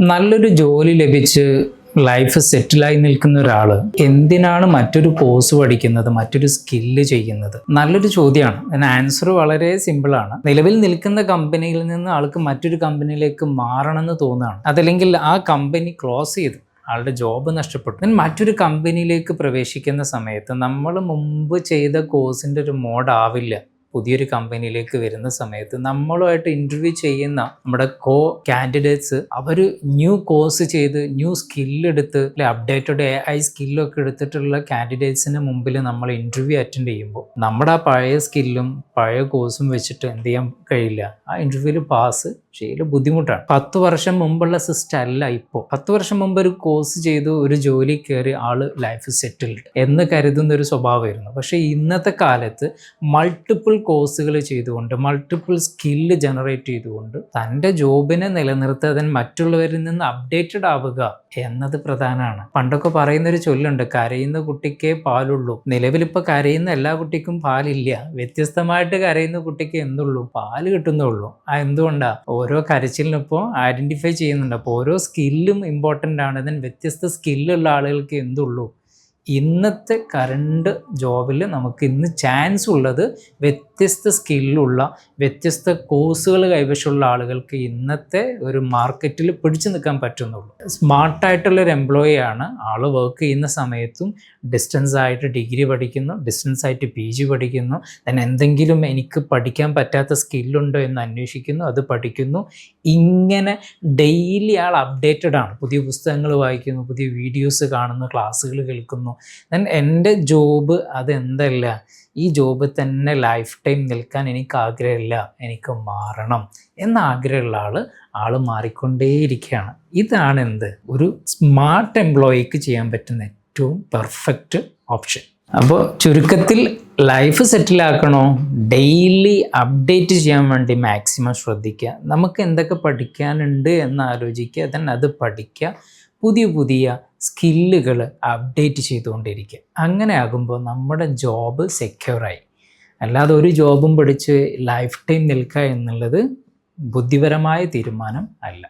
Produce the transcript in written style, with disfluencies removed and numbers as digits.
നല്ലൊരു ജോലി ലഭിച്ച് ലൈഫ് സെറ്റിലായി നിൽക്കുന്ന ഒരാൾ എന്തിനാണ് മറ്റൊരു കോഴ്സ് പഠിക്കുന്നത്, മറ്റൊരു സ്കില്ല് ചെയ്യുന്നത്? നല്ലൊരു ചോദ്യമാണ്. അതിന് ആൻസർ വളരെ സിമ്പിളാണ്. നിലവിൽ നിൽക്കുന്ന കമ്പനിയിൽ നിന്ന് ആൾക്ക് മറ്റൊരു കമ്പനിയിലേക്ക് മാറണമെന്ന് തോന്നുകയാണ്. അതല്ലെങ്കിൽ ആ കമ്പനി ക്ലോസ് ചെയ്തു, ആളുടെ ജോബ് നഷ്ടപ്പെട്ടു. ഞാൻ മറ്റൊരു കമ്പനിയിലേക്ക് പ്രവേശിക്കുന്ന സമയത്ത് നമ്മൾ മുമ്പ് ചെയ്ത കോഴ്സിൻ്റെ ഒരു മോഡ് ആവില്ല. പുതിയൊരു കമ്പനിയിലേക്ക് വരുന്ന സമയത്ത് നമ്മളുമായിട്ട് ഇൻ്റർവ്യൂ ചെയ്യുന്ന നമ്മുടെ കാൻഡിഡേറ്റ്സ് അവർ ന്യൂ കോഴ്സ് ചെയ്ത് ന്യൂ സ്കില്ലെടുത്ത് അപ്ഡേറ്റഡ് AI സ്കില്ലൊക്കെ എടുത്തിട്ടുള്ള കാൻഡിഡേറ്റ്സിന് മുമ്പിൽ നമ്മൾ ഇൻ്റർവ്യൂ അറ്റൻഡ് ചെയ്യുമ്പോൾ നമ്മുടെ ആ പഴയ സ്കില്ലും പഴയ കോഴ്സും വെച്ചിട്ട് എന്ത് ചെയ്യാൻ കഴിയില്ല. ആ ഇൻ്റർവ്യൂവിൽ പാസ് ചെയ്യൽ ബുദ്ധിമുട്ടാണ്. 10 വർഷം മുമ്പുള്ള സിസ്റ്റം അല്ല ഇപ്പോൾ. 10 വർഷം മുമ്പ് ഒരു കോഴ്സ് ചെയ്തു ഒരു ജോലി കയറി ആള് ലൈഫ് സെറ്റിൽഡ് എന്ന് കരുതുന്ന ഒരു സ്വഭാവമായിരുന്നു. പക്ഷേ ഇന്നത്തെ കാലത്ത് മൾട്ടിപ്പിൾ കോഴ്സുകൾ ചെയ്തുകൊണ്ട് മൾട്ടിപ്പിൾ സ്കില്ല് ജനറേറ്റ് ചെയ്തുകൊണ്ട് തൻ്റെ ജോബിനെ നിലനിർത്താതെ മറ്റുള്ളവരിൽ നിന്ന് അപ്ഡേറ്റഡ് ആവുക എന്നത് പ്രധാനമാണ്. പണ്ടൊക്കെ പറയുന്നൊരു ചൊല്ലുണ്ട്, കരയുന്ന കുട്ടിക്കേ പാലുള്ളൂ. നിലവിലിപ്പോൾ കരയുന്ന എല്ലാ കുട്ടിക്കും പാലില്ല. വ്യത്യസ്തമായിട്ട് കരയുന്ന കുട്ടിക്ക് എന്തുള്ളൂ? പാല് കിട്ടുന്നുള്ളൂ. എന്തുകൊണ്ടാണ്? ഓരോ കരച്ചിലിനിപ്പോൾ ഐഡൻറ്റിഫൈ ചെയ്യുന്നുണ്ട്. അപ്പോൾ ഓരോ സ്കില്ലും ഇമ്പോർട്ടൻ്റ് ആണ്. ഇതിന് വ്യത്യസ്ത സ്കില്ലുള്ള ആളുകൾക്ക് എന്തുള്ളൂ? ഇന്നത്തെ കറണ്ട് ജോബിൽ നമുക്ക് ഇന്ന് ചാൻസ് ഉള്ളത് വ്യത്യസ്ത സ്കില്ലുള്ള വ്യത്യസ്ത കോഴ്സുകൾ കൈവശമുള്ള ആളുകൾക്ക് ഇന്നത്തെ ഒരു മാർക്കറ്റിൽ പിടിച്ചു നിൽക്കാൻ പറ്റുന്നുള്ളൂ. സ്മാർട്ടായിട്ടുള്ളൊരു എംപ്ലോയിയാണ് ആൾ. വർക്ക് ചെയ്യുന്ന സമയത്തും ഡിസ്റ്റൻസ് ആയിട്ട് ഡിഗ്രി പഠിക്കുന്നു, ഡിസ്റ്റൻസ് ആയിട്ട് PG പഠിക്കുന്നു. then എന്തെങ്കിലും എനിക്ക് പഠിക്കാൻ പറ്റാത്ത സ്കില്ലുണ്ടോ എന്ന് അന്വേഷിക്കുന്നു, അത് പഠിക്കുന്നു. ഇങ്ങനെ ഡെയിലി ആൾ അപ്ഡേറ്റഡ് ആണ്. പുതിയ പുസ്തകങ്ങൾ വായിക്കുന്നു, പുതിയ വീഡിയോസ് കാണുന്നു, ക്ലാസ്സുകൾ കേൾക്കുന്നു. എൻ്റെ ജോബ് അതെന്തല്ല, ഈ ജോബ് തന്നെ ലൈഫ് ടൈം നിൽക്കാൻ എനിക്ക് ആഗ്രഹമില്ല, എനിക്ക് മാറണം എന്ന ആഗ്രഹമുള്ള ആൾ മാറിക്കൊണ്ടേയിരിക്കുകയാണ്. ഇതാണ് എന്ത് ഒരു സ്മാർട്ട് എംപ്ലോയിക്ക് ചെയ്യാൻ പറ്റുന്ന ഏറ്റവും പെർഫെക്റ്റ് ഓപ്ഷൻ. അപ്പോൾ ചുരുക്കത്തിൽ ലൈഫ് സെറ്റിലാക്കണോ, ഡെയിലി അപ്ഡേറ്റ് ചെയ്യാൻ വേണ്ടി മാക്സിമം ശ്രദ്ധിക്കുക. നമുക്ക് എന്തൊക്കെ പഠിക്കാനുണ്ട് എന്ന് ആലോചിക്കുക, then അത് പഠിക്കുക. പുതിയ പുതിയ സ്കില്ലുകൾ അപ്ഡേറ്റ് ചെയ്തുകൊണ്ടിരിക്കുക. അങ്ങനെ ആകുമ്പോൾ നമ്മുടെ ജോബ് സെക്യൂറായി. അല്ലാതെ ഒരു ജോബും പഠിച്ച് ലൈഫ് ടൈം നിൽക്കുക എന്നുള്ളത് ബുദ്ധിപരമായ തീരുമാനം അല്ല.